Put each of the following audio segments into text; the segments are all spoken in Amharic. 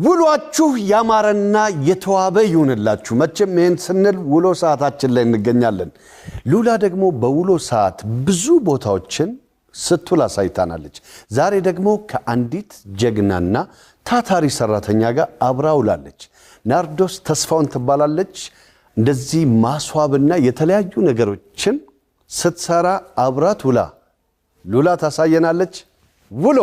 ውሏችሁ ያማረና የተዋበ ይሁንላችሁ መቼም ይሄን ስንል ውሎ ሰዓታችን ላይ እንገኛለን ሉላ ደግሞ በውሎ ሰዓት ብዙ ቦታዎችን ስትውል አሳይታናለች ዛሬ ደግሞ ከአንዲት ጀግናና ታታሪ ሰራተኛ ጋር አብራ ውላለች ናርዶስ ተስፋውን ትባላለች እንደዚህ ማስዋብና የተለያዩ ነገሮችን ስትሰራ አብራት ውላ ሉላ ታሳየናለች ውሎ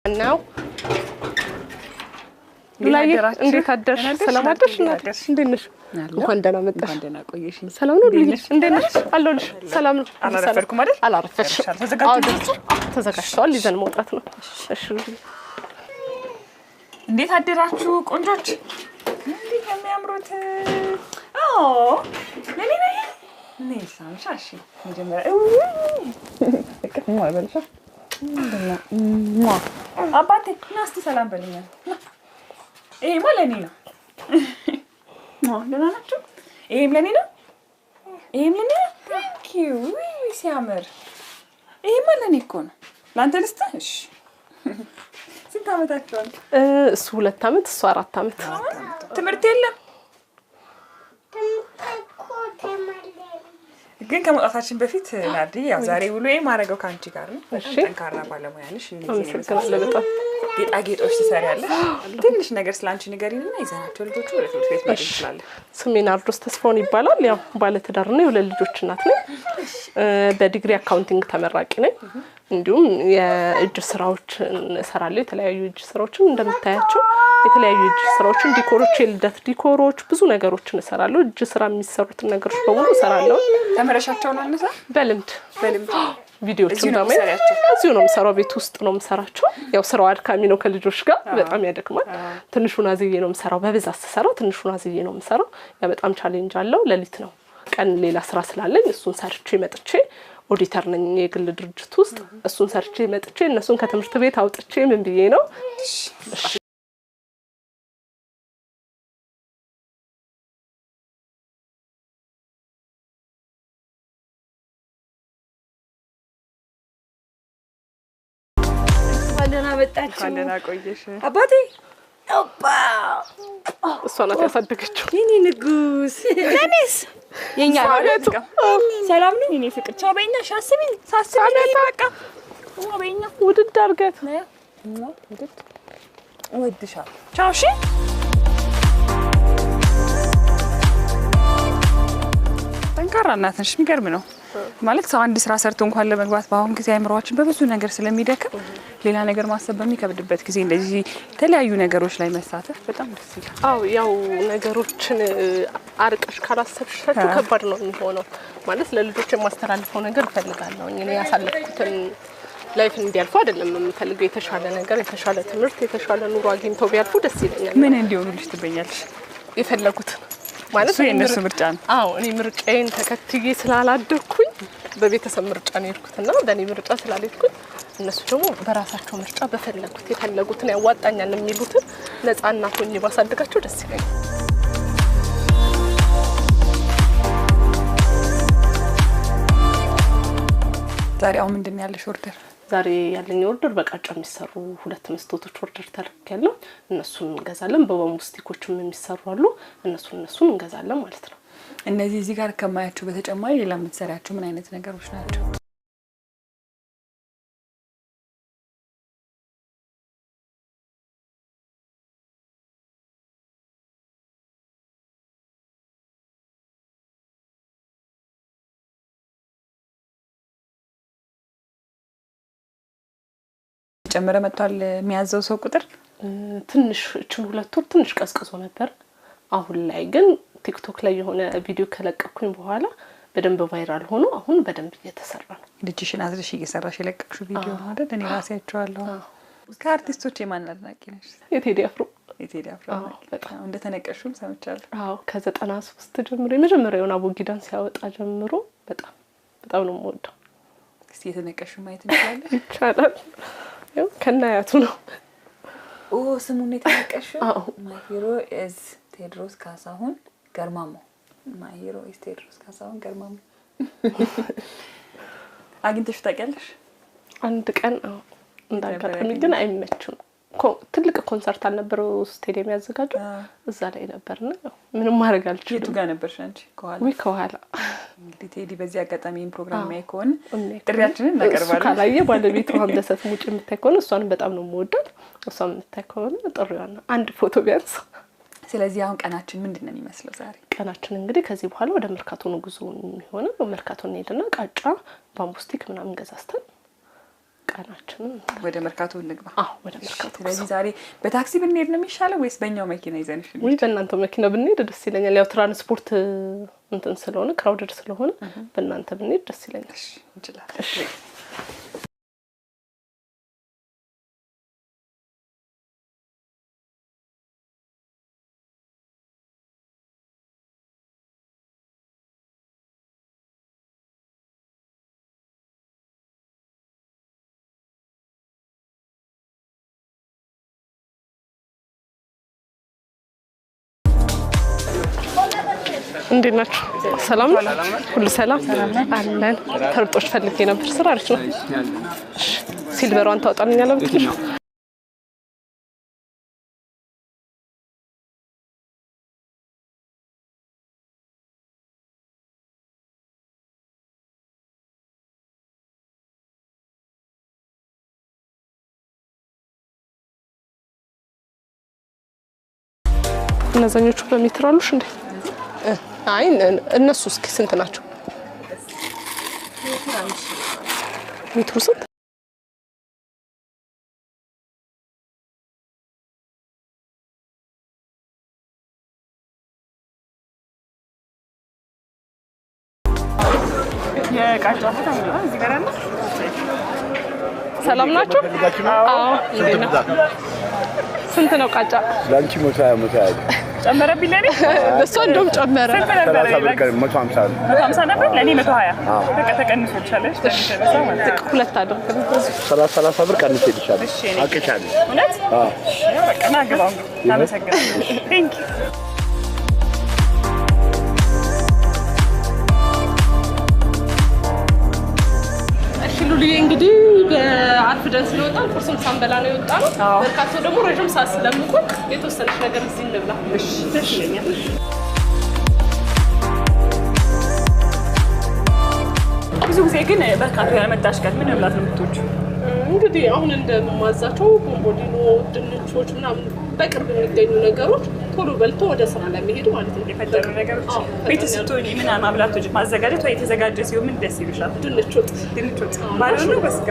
now ሉላዬ እንዴት አደርሽ ሰላም አደርሽ እንዴት ነሽ እንኳን ደህና መጣሽ እንኳን ደህና ቆየሽ ሰላም ነው ሉላዬ እንዴት ነሽ አለሁልሽ ሰላም ነው አላረፈርኩም አይደል አላረፈሽ ተዘጋጅቷል ይዘን መውጣት ነው እሺ እንዴት አደራችሁ ቆንጆች እንዴት የሚያምሩት ለኔ ነኝ ሳምሻሽ መጀመሪያ እከም አይበልሽ አባቴ ናስቲ ሰላም በልኛ ይሄ ማለኔ ነው ደህና ናችሁ ይሄም ለኔ ነው thank you ሲያምር ይሄ ማለኔ እኮ ነው ላንተ ልስጥሽ ስንት አመታችሁ ነው እሱ 2 አመት እሱ 4 አመት ትምህርት የለም ግን ከመጣታችን በፊት ናዲ ያው ዛሬ ውሎዬ ማረገው ካንቺ ጋር ነው ጠንካራ ባለሙያ ነሽ ለበጣም ጌጣጌጦች ትሰሪያለሽ ትንሽ ነገር ስላንቺ ንገሪኝና ይዘናቸው ልጆቹ ወደ ትምህርት ቤት መሄድ ይችላል ስሜ ናርዶስ ተስፋውን ይባላል ያው ባለ ትዳር ነኝ የሁለት ልጆች እናት ነኝ በዲግሪ አካውንቲንግ ተመራቂ ነኝ እንዲሁም የእጅ ስራዎች እሰራለሁ የተለያዩ እጅ ስራዎችን እንደምታያቸው የተለያዩ እጅ ስራዎችን ዲኮሮች የልደት ዲኮሮች ብዙ ነገሮችን እሰራለሁ እጅ ስራ የሚሰሩት ነገሮች በሙሉ እሰራለሁ ተመረሻቸው ነው አንተ በልምድ ቪዲዮዎችን ደግሞ እዚሁ ነው የምሰራው ቤት ውስጥ ነው የምሰራቸው ያው ስራው አድካሚ ነው ከልጆች ጋር በጣም ያደክማል ትንሹን አዝዬ ነው የምሰራው በብዛት ስሰራው ትንሹን አዝዬ ነው የምሰራው ያ በጣም ቻሌንጅ አለው ለሊት ነው ቀን ሌላ ስራ ስላለኝ እሱን ሰርቼ መጥቼ ኦዲተር ነኝ የግል ድርጅት ውስጥ እሱን ሰርቼ መጥቼ እነሱን ከትምህርት ቤት አውጥቼ ምን ብዬ ነው አለና በጣች አለና ቆየሽ አባቴ ኦባ እሷ ናት ያሳደገችው የኔ ንጉስ ለኔስ የኛ ማለት ሰላም ነው የኔ ፍቅር ቻው በእኛ ሻስቢን ሳስቢን በቃ በእኛ ውድድ አርገት ውድድ ወድሻ ቻው እሺ ጠንካራ እናት ነሽ የሚገርም ነው ማለት ሰው አንድ ስራ ሰርቶ እንኳን ለመግባት ባሁን ጊዜ አይምሮአችን በብዙ ነገር ስለሚደክም ሌላ ነገር ማሰብ በሚከብድበት ጊዜ እንደዚህ የተለያዩ ነገሮች ላይ መሳተፍ በጣም ደስ ይላል አው ያው ነገሮችን አርቀሽ ካላሰብሻቸው ከባድ ነው የሚሆነው ማለት ለልጆች የማስተላልፈው ነገር ፈልጋለሁ እኔ ያሳለፍኩትን ላይፍ እንዲያልፉ አይደለም የምፈልገው የተሻለ ነገር የተሻለ ትምህርት የተሻለ ኑሮ አግኝተው ቢያልፉ ደስ ይለኛል ምን እንዲሆኑልሽ ትበኛለሽ የፈለጉት ማለት የነሱ ምርጫ ነው አው እኔ ምርጫዬን ተከትዬ ስላላደኩኝ በቤተሰብ ምርጫ ነው የሄድኩትና በእኔ ምርጫ ስላልሄድኩኝ እነሱ ደግሞ በራሳቸው ምርጫ በፈለጉት የፈለጉትን ያዋጣኛል የሚሉትን ነፃና ሆኜ ባሳድጋቸው ደስ ይለኛል ዛሬው ምንድን ነው ያለሽ ኦርደር ዛሬ ያለኝ ኦርደር በቃጫ የሚሰሩ ሁለት መስቶቶች ኦርደር ተልከያለሁ እነሱን እንገዛለን በባምቡስቲኮችም የሚሰሩ አሉ እነሱን እንገዛለን ማለት ነው እነዚህ እዚህ ጋር ከማያቸው በተጨማሪ ሌላ የምትሰሪያቸው ምን አይነት ነገሮች ናቸው ጨመረ መጥቷል የሚያዘው ሰው ቁጥር ትንሽ እቺን 2 ወር ትንሽ ቀስቅሶ ነበር አሁን ላይ ግን ቲክቶክ ላይ የሆነ ቪዲዮ ከለቀኩኝ በኋላ በደንብ ቫይራል ሆኖ አሁን በደንብ እየተሰራ ነው። ልጅሽን አዝለሽ እየሰራሽ የለቀቅሽው ቪዲዮ ነው አይደል? እኔ ራሴ አይቼዋለሁ። ከአርቲስቶች የማን አድናቂ ነሽ? የቴዲ አፍሮ። የቴዲ አፍሮ በጣም እንደተነቀሽም ሰምቻለሁ። አዎ ከ93 ጀምሮ የመጀመሪያውን አቦጊዳን ሲያወጣ ጀምሮ በጣም ነው የምወደው። እስቲ የተነቀሽው ማየት እንችላለን? ይቻላል። ያው ከናያቱ ነው። ስሙን የተነቀሽው? ማይ ሂሮ ኢዝ ቴዎድሮስ ካሳሁን ገርማሞ። ማይ ሂሮ ኢዝ ቴዎድሮስ ካሳሁን ገርማሞ። አግኝተሽ ታውቂያለሽ? አንድ ቀን እንዳጋጣሚ ግን አይመችም። ትልቅ ኮንሰርት አልነበረው ስቴዲየም ያዘጋጀው እዛ ላይ ነበርና ምንም ማድረግ አልችልም። የቱ ጋር ነበርሽ አንቺ? ከኋላ። እንግዲህ ቴዲ በዚህ አጋጣሚ ፕሮግራም ላይ ከሆነ ጥሪያችንን እናቀርባለን። እሱ ካላየ ባለቤቱ አንደሰት ሙጭ የምታይ ከሆነ እሷን በጣም ነው የምወዳት። እሷን የምታይ ከሆነ ጥሪዋን አንድ ፎቶ ቢያንስ። ስለዚህ አሁን ቀናችን ምንድን ነው የሚመስለው ዛሬ? ቀናችን እንግዲህ ከዚህ በኋላ ወደ መርካቶ ነው ጉዞ የሚሆነው። መርካቶ እንሄድና ቃጫ ባምቡስቲክ ምናምን ገዛስተን ቀናችን ወደ መርካቶ እንግባ። ወደ መርካቶ። ስለዚህ ዛሬ በታክሲ ብንሄድ ነው የሚሻለው ወይስ በእኛው መኪና ይዘንሽ? በእናንተው መኪና ብንሄድ ደስ ይለኛል። ያው ትራንስፖርት እንትን ስለሆነ ክራውድድ ስለሆነ በእናንተ ብንሄድ ደስ ይለኛል። እንችላለን። እንዴት ናችሁ? ሰላም ነው? ሁሉ ሰላም አለን። ተርጦሽ ፈልጌ ነበር። ስራ አሪፍ ነው። ሲልቨሯን ታወጣልኛለህ ብትል እነዛኞቹ በሜትር አሉሽ እንዴ? አይ እነሱ እስኪ ስንት ናቸው? ሜትሩ ስንት? ሰላም ናችሁ? አዎ። ስንት ነው ቃጫ? ላንቺ 120 ጨመረብኝ ለኔ። እሷ እንደውም ጨመረ። 150 ነበር ለኔ 120። በቃ ተቀንሶልሻለሽ። ሁለት አድርግ። 30 ብር ቀንሼልሻለሁ። አቅሻለሁ። እውነት? በቃ ና ግባ። አመሰግናለሁ። ቴንክ ዩ። ሉሊዬ እንግዲህ በአርፍደን ስለወጣን ቁርስም ሳንበላ ነው የወጣነው። መርካቶ ደግሞ ረጅም ሰዓት ስለምቆይ የተወሰነች ነገር እዚህ እንብላ። እሺ ደስ ይለኛል። ብዙ ጊዜ ግን መርካቶ ያመጣሽ ቀን ምን መብላት ነው የምትወጪው? እንግዲህ አሁን እንደማዛቸው ቦምቦሊኖ፣ ድንቾች ምናምን በቅርብ የሚገኙ ነገሮች ቶሎ በልቶ ወደ ስራ ለሚሄዱ ማለት ነው። የፈጠሩ ነገሮች ቤት ስትሆኚ ምን ማብላቶች ማዘጋጀት ወይ የተዘጋጀ ሲሆን ምን ደስ ይልሻል? ድንች ወጥ ባዶ ነው በስጋ?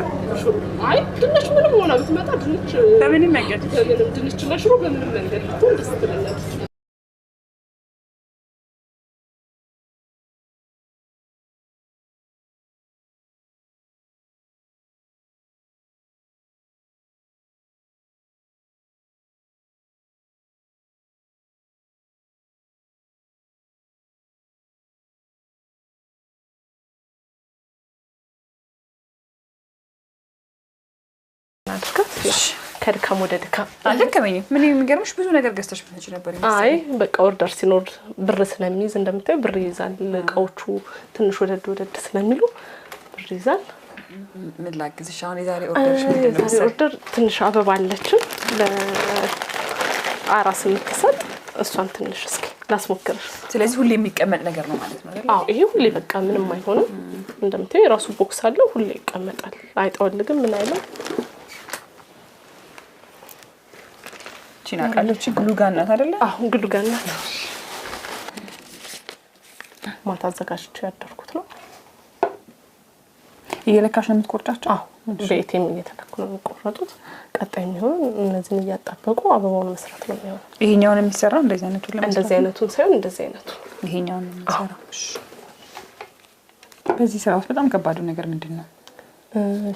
አይ ድንች ምንም ሆና ብትመጣ ድንች በምንም መንገድ ድንች እና ሽሮ በምንም መንገድ ብትሆን ደስ ትለኛለች። ከድካም ወደ ድካም አልደከመኝም። ምን የሚገርምሽ ብዙ ነገር ገዝተሽ ብትነጂ ነበር ይመስላል። አይ በቃ ኦርደር ሲኖር ብር ስለሚይዝ እንደምታዩ ብር ይይዛል። እቃዎቹ ትንሽ ወደድ ስለሚሉ ብር ይይዛል። ምን ላግዝሽ? አሁን የዛሬ ኦርደርሽ ምንድን ነው? ዛሬ ኦርደር ትንሽ አበባ አለችን ለአራስ የምትሰጥ እሷን ትንሽ እስኪ ላስሞክርሽ። ስለዚህ ሁሌ የሚቀመጥ ነገር ነው ማለት ነው አይደል? አዎ ይሄ ሁሌ በቃ ምንም አይሆንም። እንደምታዩ የራሱ ቦክስ አለው። ሁሌ ይቀመጣል። አይጠወልግም ምን አይልም። ቺና ቃለች ግሉጋን ናት አይደለ? አዎ ግሉጋን ናት። ማታ አዘጋጅቼ ያደርኩት ነው። እየለካሽ ነው የምትቆርጫቸው? አዎ በኤቲኤም እየተለኩ ነው የሚቆረጡት። ቀጣይ የሚሆን እነዚህን እያጣበቁ አበባውን መስራት ነው የሚሆነው። ይሄኛውን የሚሰራው እንደዚህ አይነቱን ለመስራት? እንደዚህ አይነቱን ሳይሆን እንደዚህ አይነቱ ይሄኛውን ነው የሚሰራው። እሺ በዚህ ስራ ውስጥ በጣም ከባዱ ነገር ምንድነው?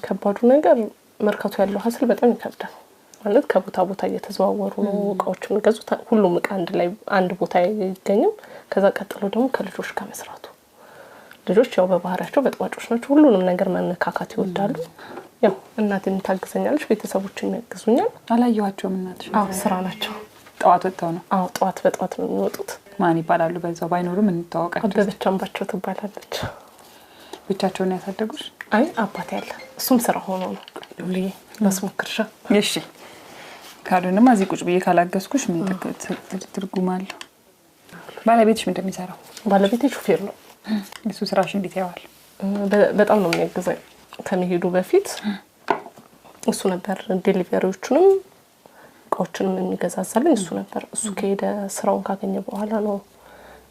ከባዱ ነገር መርካቶ ያለው ሀስል በጣም ይከብዳል። ማለት ከቦታ ቦታ እየተዘዋወሩ ነው እቃዎችን የሚገዙት። ሁሉም እቃ አንድ ቦታ አይገኝም። ከዛ ቀጥሎ ደግሞ ከልጆች ጋር መስራቱ። ልጆች ያው በባህሪያቸው በጥባጮች ናቸው። ሁሉንም ነገር መነካካት ይወዳሉ። ያው እናቴም ታግዘኛለች፣ ቤተሰቦችም ያግዙኛል። አላየኋቸውም እናትሽ? አዎ ስራ ናቸው። ጠዋት ወጥተው ነው? አዎ ጠዋት በጠዋት ነው የሚወጡት። ማን ይባላሉ? በዛው ባይኖሩም እንተዋወቃቸው። አበበች አምባቸው ትባላለች። ብቻቸውን ያሳደጉሽ? አይ አባቴ ያለ እሱም ስራ ሆኖ ነው። ሉሊዬ መስሞክርሻ። እሺ ካልሆነማ እዚህ ቁጭ ብዬ ካላገዝኩሽ ምን ትርጉም አለው? ባለቤትሽ ምን እንደሚሰራው? ባለቤቴ ሹፌር ነው። እሱ ስራሽ እንዴት ያዋል? በጣም ነው የሚያግዘኝ። ከመሄዱ በፊት እሱ ነበር ዴሊቨሪዎቹንም እቃዎችንም የሚገዛዛልኝ እሱ ነበር። እሱ ከሄደ ስራውን ካገኘ በኋላ ነው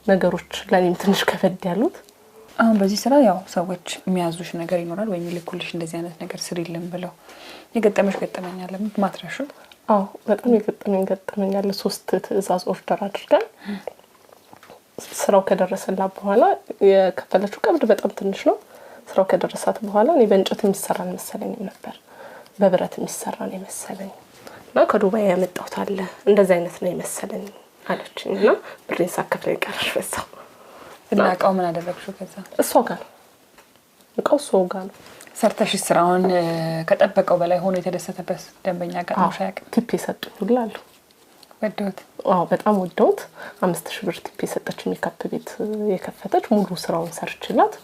ነገሮች ለኔም ትንሽ ከበድ ያሉት። አሁን በዚህ ስራ ያው ሰዎች የሚያዙሽ ነገር ይኖራል ወይ የሚልኩልሽ እንደዚህ አይነት ነገር ስሪልን ብለው የገጠመሽ ገጠመኛል ማትረሹ? አዎ በጣም ገጠመኛል። 3 ትዕዛዝ ኦርደር አድርገን ስራው ከደረሰላት በኋላ የከፈለችው ቀብድ በጣም ትንሽ ነው። ስራው ከደረሳት በኋላ እኔ በእንጨት የሚሰራ መሰለኝም ነበር በብረት የሚሰራ ነው መሰለኝ እና ከዱባይ ያመጣሁት አለ እንደዛ አይነት ነው መሰለኝ አለችኝና ብሬን ሳከፍለኝ ቀረሽ በዛው። እና እቃው ምን አደረግሽው? ከዛ እሷ ጋር እቃው እሷ ጋር ነው ሰርተሽ ስራውን ከጠበቀው በላይ ሆኖ የተደሰተበት ደንበኛ ጋር ነው ሻቅ ቲፕ የሰጡኝ ሁሉ አሉ። ወደውት? አዎ በጣም ወደውት 5000 ብር ቲፕ የሰጠች ሜካፕ ቤት የከፈተች ሙሉ ስራውን ሰርችላት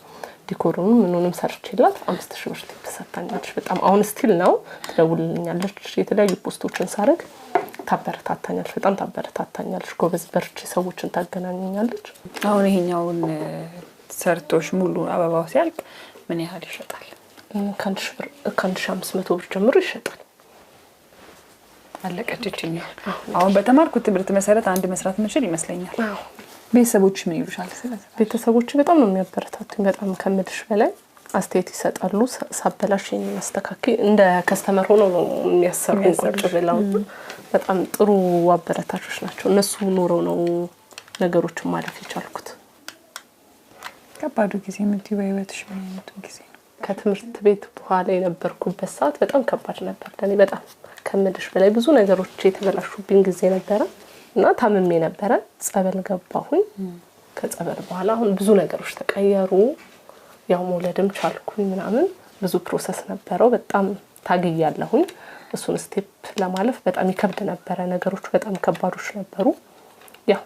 ዲኮሩንም ምንንም ሰርችላት 5000 ብር ቲፕ ሰጣኛለች። በጣም አሁን ስቲል ነው ትደውልልኛለች። የተለያዩ ፖስቶችን ሳረግ ታበረታታኛለች። በጣም ታበረታታኛለች። ጎበዝ በርቺ ሰዎችን ታገናኘኛለች። አሁን ይሄኛውን ሰርቶሽ ሙሉ አበባው ሲያልቅ ምን ያህል ይሸጣል? ከ1500 ብር ጀምሮ ይሸጣል። አለቀችኝ። አሁን በተማርኩት ትምህርት መሰረት አንድ መስራት ምንችል ይመስለኛል። ቤተሰቦች ምን ይሉሻል? ስለዚህ ቤተሰቦች በጣም ነው የሚያበረታቱኝ። በጣም ከምልሽ በላይ አስተያየት ይሰጣሉ። ሳበላሽ የሚያስተካክል እንደ ከስተመር ሆኖ ነው የሚያሰሩኝ። ቁጭ ብለው በጣም ጥሩ አበረታቾች ናቸው። እነሱ ኖረው ነው ነገሮችን ማለፍ የቻልኩት። ከባዱ ጊዜ ምን ትይወይወትሽ ምን አይነቱ ጊዜ ነው? ከትምህርት ቤት በኋላ የነበርኩበት ሰዓት በጣም ከባድ ነበር ለኔ። በጣም ከምልሽ በላይ ብዙ ነገሮች የተበላሹብኝ ጊዜ ነበረ እና ታምሜ ነበረ። ጸበል ገባሁኝ። ከጸበል በኋላ አሁን ብዙ ነገሮች ተቀየሩ። ያው መውለድም ቻልኩኝ ምናምን ብዙ ፕሮሰስ ነበረው። በጣም ታግያለሁኝ። እሱን ስቴፕ ለማለፍ በጣም ይከብድ ነበረ። ነገሮች በጣም ከባዶች ነበሩ። ያው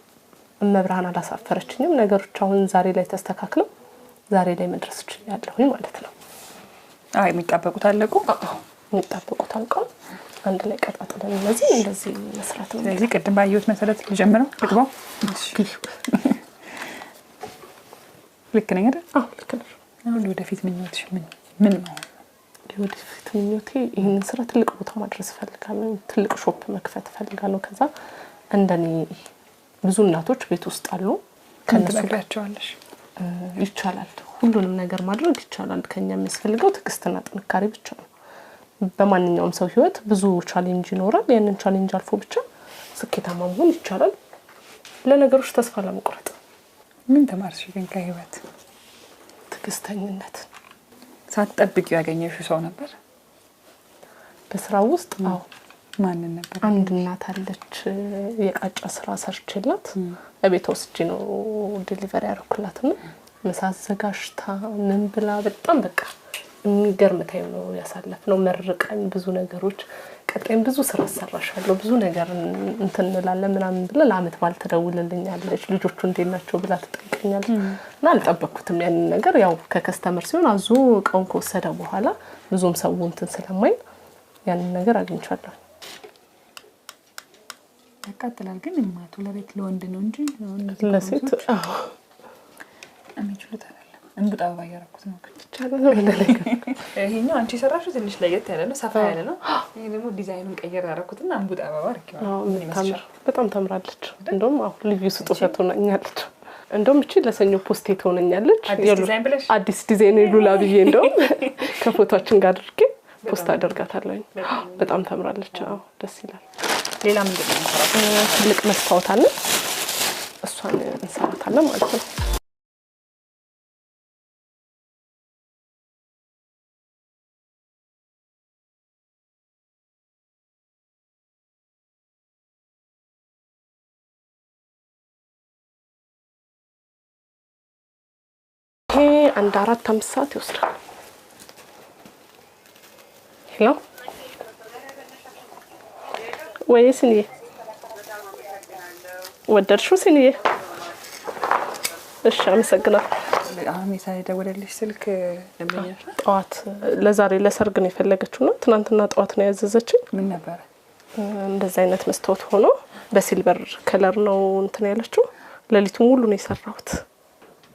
መብራን አላሳፈረችኝም። ነገሮች አሁን ዛሬ ላይ ተስተካክለው ዛሬ ላይ መድረስ ይችላልሁኝ ማለት ነው። አይ የሚጣበቁት አለቁ? የሚጣበቁት አልቀው አንድ ላይ ቀጣጥለን እንደዚህ መስራት ነው። ስለዚህ ቅድም ባየሁት መሰረት ልጀምረው ልግባው? ልክ ነኝ አይደል? አዎ ልክ ነሽ። አሁን ወደፊት ምኞትሽ ምን ነው? ወደፊት ምኞቴ ይሄንን ስራ ትልቅ ቦታ ማድረስ ፈልጋለሁ። ትልቅ ሾፕ መክፈት ፈልጋለሁ። ከዛ እንደኔ ብዙ እናቶች ቤት ውስጥ አሉ። ከነሱ ጋርቻለሽ ይቻላል። ሁሉንም ነገር ማድረግ ይቻላል። ከኛ የሚያስፈልገው ትዕግስትና ጥንካሬ ብቻ ነው። በማንኛውም ሰው ህይወት ብዙ ቻሌንጅ ይኖራል። ያንን ቻሌንጅ አልፎ ብቻ ስኬታማ መሆን ይቻላል። ለነገሮች ተስፋ ለመቁረጥ ምን ተማርሽ ግን ከህይወት? ትዕግስተኝነት። ሳትጠብቂው ያገኘሽው ሰው ነበር በስራው ውስጥ? አዎ። ማን ነበር? አንድ እናት አለች። የቃጫ ስራ ሰርችላት ለቤት ወስጄ ነው ዴሊቨሪ ያደረኩላትና ምሳ አዘጋጅታ ምን ብላ በጣም በቃ የሚገርም ታይም ነው ያሳለፍነው። መርቃኝ ብዙ ነገሮች ቀጣይም ብዙ ስራ ሰራሻለሁ ብዙ ነገር እንትን እንላለን ምናምን ብላ ለአመት ባል ተደውልልኛለች። ልጆቹ እንዴት ናቸው ብላ ትጠይቀኛለች እና አልጠበቅኩትም ያንን ነገር። ያው ከከስተመር ሲሆን አዞ እቃውን ከወሰደ በኋላ ብዙም ሰው እንትን ስለማይ ያንን ነገር አግኝቻለሁ። ያቃጥላል ግን ማቱ ለቤት ለወንድ ነው እንጂ ለሴት አዎ አመችሉት አይደለም። እንቡጣ አበባ ያረኩት ነው ይቻላል ነው ለለከ ይሄኛው አንቺ ሰራሽው ትንሽ ለየት ያለ ነው፣ ሰፋ ያለ ነው። ይሄ ደግሞ ዲዛይኑን ቀየር ያረኩትና እንቡጣ አበባ አርኪው ነው። በጣም ታምራለች። እንደውም አሁን ልዩ ስጦታ ትሆነኛለች። እንደውም እቺ ለሰኞ ፖስት ትሆነኛለች። አዲስ ዲዛይን ሉላ ብዬ እንደውም ከፎቶአችን ጋር አድርጌ ፖስት አደርጋታለሁ። በጣም ታምራለች። አዎ ደስ ይላል። ሌላ ምንድን ነው? ትልቅ መስታወት አለ። እሷን እንሰራታለን ማለት ነው። አንድ 4-5 ሰዓት ይወስዳል። ሄሎ ወይ ስንዬ ወደድሽው ስንዬ? እሺ አመሰግናለሁ። አሁን የደወለልሽ ስልክ ደንበኛሽ ጠዋት ለዛሬ ለሰርግ ነው የፈለገችውና ትናንትና ጠዋት ነው ያዘዘችኝ። ምን ነበር? እንደዛ አይነት መስታወት ሆኖ በሲልቨር ከለር ነው እንትን ያለችው። ሌሊቱ ሙሉ ነው የሰራሁት።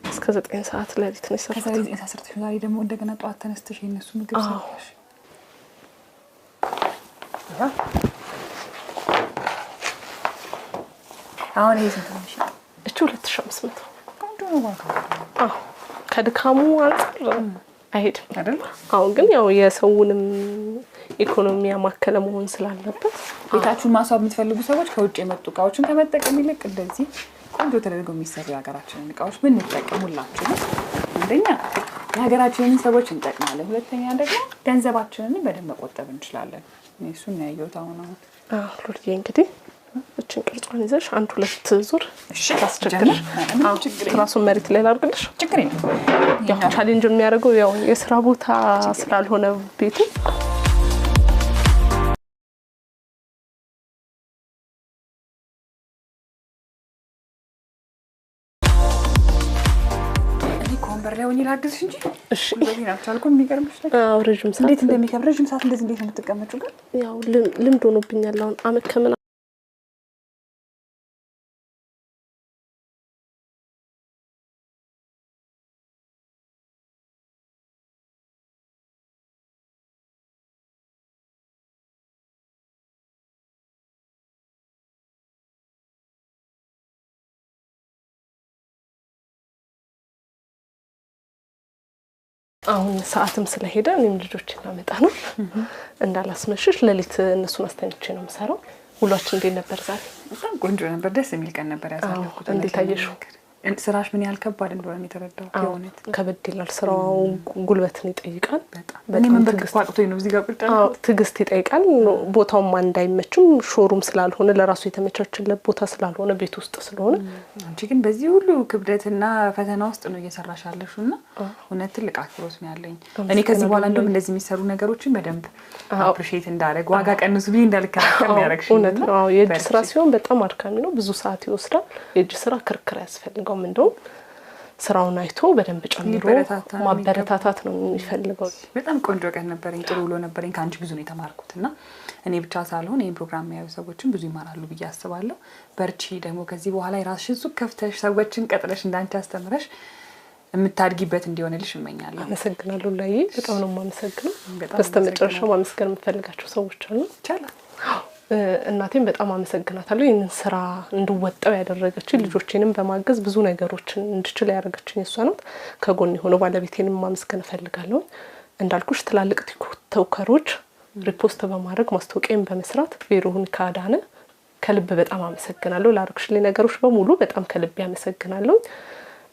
እስከ 9 ሰዓት ሌሊት ነው የሰራሁት። ከዛ 9 ሰዓት ሰርተሽ ዛሬ ደግሞ እንደገና ጠዋት ተነስተሽ የነሱ ምግብ ሰራሽ። አሁን ይሄ ስንት ነው? እቺ 2500 ከድካሙ አንፃር አይሄድም አይደል? አሁን ግን ያው የሰውንም ኢኮኖሚ ያማከለ መሆን ስላለበት ቤታችሁን ማስዋብ የምትፈልጉ ሰዎች ከውጭ የመጡ እቃዎችን ከመጠቀም ይልቅ እንደዚህ ቆንጆ ተደርገው የሚሰሩ የሀገራችንን እቃዎች ብንጠቀሙላችሁ አንደኛ የሀገራችንን ሰዎች እንጠቅማለን፣ ሁለተኛ ደግሞ ገንዘባችንን በደንብ መቆጠብ እንችላለን። እሱን ነው ያየሁት። አሁን ሉልዬ እንግዲህ እችን ቅርጿን ይዘሽ 1-2 ዙር ታስቸግርሽ። ትራሱን መሬት ላይ ላድርግልሽ። ችግር የለም። ያው ቻሌንጅ የሚያደርገው ያው የስራ ቦታ ስላልሆነ ቤቱ ወንበር ላይ ሆኜ ላግዝሽ እንጂ እሺ እንደዚህ ነው አልቻልኩም። የሚገርምሽ ረጅም ሰዓት እንዴት እንደሚከብድ ረጅም ሰዓት እንደዚህ እንዴት ነው የምትቀመጪው? ግን ያው ልምድ ሆኖብኛል። አሁን አመት ከምን አሁን ሰዓትም ስለሄደ እኔም ልጆችን ላመጣ ነው እንዳላስመሽሽ። ሌሊት እነሱን አስተኝቼ ነው የምሰራው። ውሏችን እንዴት ነበር ዛሬ? በጣም ቆንጆ ነበር። ደስ የሚል ቀን ነበር ያሳለፍኩት። እንዴት አየሽው? ስራሽ ምን ያህል ከባድ እንደሆነ የተረዳሁት። የሆነት ከበድ ይላል ስራው፣ ጉልበትን ይጠይቃል። እኔ ምን በቅፋቅቶኝ ነው እዚህ ጋር ቁጭ ያልኩት። ትዕግስት ይጠይቃል። ቦታውም እንዳይመችም ሾሩም ስላልሆነ ለራሱ የተመቻቸለት ቦታ ስላልሆነ ቤት ውስጥ ስለሆነ አንቺ ግን በዚህ ሁሉ ክብደትና ፈተና ውስጥ ነው እየሰራሽ ያለሽውና እውነት ትልቅ አክብሮት ነው ያለኝ። እኔ ከዚህ በኋላ እንደውም እንደዚህ የሚሰሩ ነገሮችን በደንብ አፕሪሺየት እንዳደረግ ዋጋ ቀንሱ ብዬ እንዳልከራከር ነው ያደረግሽኝ። እውነት ነው። የእጅ ስራ ሲሆን በጣም አድካሚ ነው፣ ብዙ ሰዓት ይወስዳል። የእጅ ስራ ክርክር ያስፈልጋል። እንደውም ስራውን አይቶ በደንብ ጨምሮ ማበረታታት ነው የሚፈልገው። በጣም ቆንጆ ቀን ነበርኝ፣ ጥሩ ውሎ ነበርኝ። ካንቺ ብዙ ነው የተማርኩትና እኔ ብቻ ሳልሆን ይሄን ፕሮግራም የሚያዩ ሰዎችን ብዙ ይማራሉ ብዬ አስባለሁ። በርቺ። ደግሞ ከዚህ በኋላ የራስሽን ሱቅ ከፍተሽ ሰዎችን ቀጥለሽ እንዳንቺ አስተምረሽ የምታድጊበት እንዲሆንልሽ እመኛለሁ። አመሰግናለሁ ላይ በጣም ነው የማመሰግነው። በስተመጨረሻው ማመስገን የምፈልጋቸው ሰዎች አሉ። ይቻላል። እናቴን በጣም አመሰግናታለሁ። ይሄንን ስራ እንድወጣው ያደረገችኝ ልጆቼንም በማገዝ ብዙ ነገሮችን እንድችል ያደረገችኝ እሷ ናት። ከጎን የሆነ ባለቤቴንም ማመስገን እፈልጋለሁ። እንዳልኩሽ ትላልቅ ቲክቶከሮች ሪፖስት በማድረግ ማስታወቂያን በመስራት ቬሮኒካ አዳነ ከልብ በጣም አመሰግናለሁ። ላደረግሽልኝ ነገሮች በሙሉ በጣም ከልብ ያመሰግናለሁ።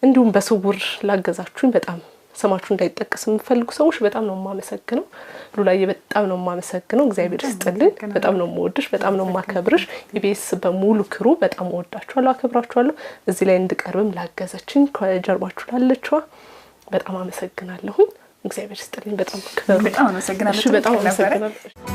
እንዲሁም በስውር ላገዛችሁኝ በጣም ስማችሁ እንዳይጠቀስ የምፈልጉ ሰዎች በጣም ነው የማመሰግነው። ሉላዬ በጣም ነው የማመሰግነው። እግዚአብሔር ይስጥልኝ። በጣም ነው የምወድሽ፣ በጣም ነው የማከብርሽ። ኢቢኤስ በሙሉ ክሩ በጣም ወዳችኋለሁ፣ አከብራችኋለሁ። እዚህ ላይ እንድቀርብም ላገዘችኝ ከጀርባችሁ ላለችዋ በጣም አመሰግናለሁ። እግዚአብሔር ይስጥልኝ። በጣም ክብሩ። በጣም አመሰግናለሁ። በጣም አመሰግናለሁ።